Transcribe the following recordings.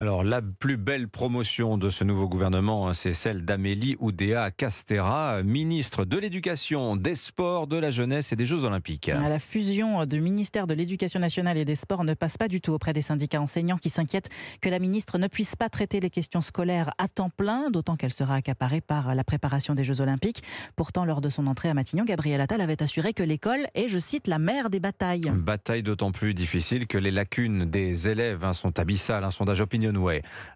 Alors, la plus belle promotion de ce nouveau gouvernement, c'est celle d'Amélie Oudéa-Castéra, ministre de l'Éducation, des Sports, de la Jeunesse et des Jeux Olympiques. La fusion du ministère de l'Éducation nationale et des Sports ne passe pas du tout auprès des syndicats enseignants qui s'inquiètent que la ministre ne puisse pas traiter les questions scolaires à temps plein, d'autant qu'elle sera accaparée par la préparation des Jeux Olympiques. Pourtant, lors de son entrée à Matignon, Gabriel Attal avait assuré que l'école est, je cite, la mère des batailles. Bataille d'autant plus difficile que les lacunes des élèves sont abyssales. Un sondage Opinionway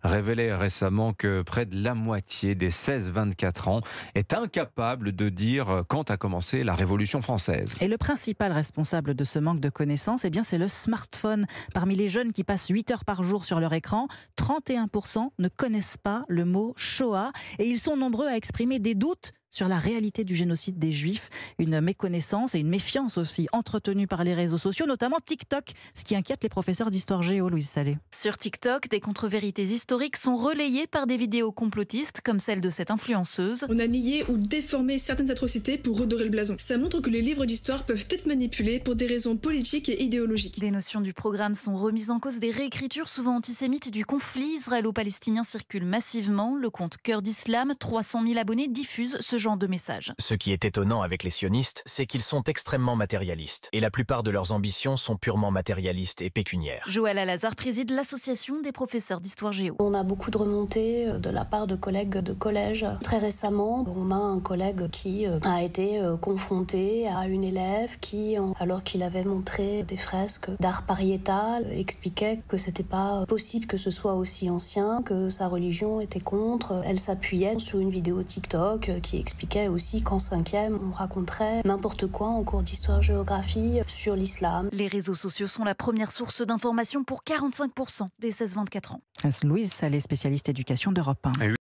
révélait récemment que près de la moitié des 16-24 ans est incapable de dire quand a commencé la Révolution française. Et le principal responsable de ce manque de connaissances, c'est le smartphone. Parmi les jeunes qui passent 8 heures par jour sur leur écran, 31% ne connaissent pas le mot Shoah et ils sont nombreux à exprimer des doutes sur la réalité du génocide des Juifs. Une méconnaissance et une méfiance aussi entretenues par les réseaux sociaux, notamment TikTok, ce qui inquiète les professeurs d'histoire géo, Louise Salé. Sur TikTok, des contre-vérités historiques sont relayées par des vidéos complotistes comme celle de cette influenceuse. On a nié ou déformé certaines atrocités pour redorer le blason. Ça montre que les livres d'histoire peuvent être manipulés pour des raisons politiques et idéologiques. Des notions du programme sont remises en cause, des réécritures souvent antisémites du conflit israélo-palestinien circulent massivement. Le compte Cœur d'Islam, 300 000 abonnés, diffuse ce genre de messages. Ce qui est étonnant avec les sionistes, c'est qu'ils sont extrêmement matérialistes. Et la plupart de leurs ambitions sont purement matérialistes et pécuniaires. Joël Alazar préside l'association des professeurs d'histoire géo. On a beaucoup de remontées de la part de collègues de collège. Très récemment, on a un collègue qui a été confronté à une élève qui, alors qu'il avait montré des fresques d'art pariétal, expliquait que c'était pas possible que ce soit aussi ancien, que sa religion était contre. Elle s'appuyait sur une vidéo TikTok qui expliquait aussi qu'en 5e, on raconterait n'importe quoi en cours d'histoire-géographie sur l'islam. Les réseaux sociaux sont la première source d'information pour 45% des 16-24 ans. Louise Salé, spécialiste éducation d'Europe 1.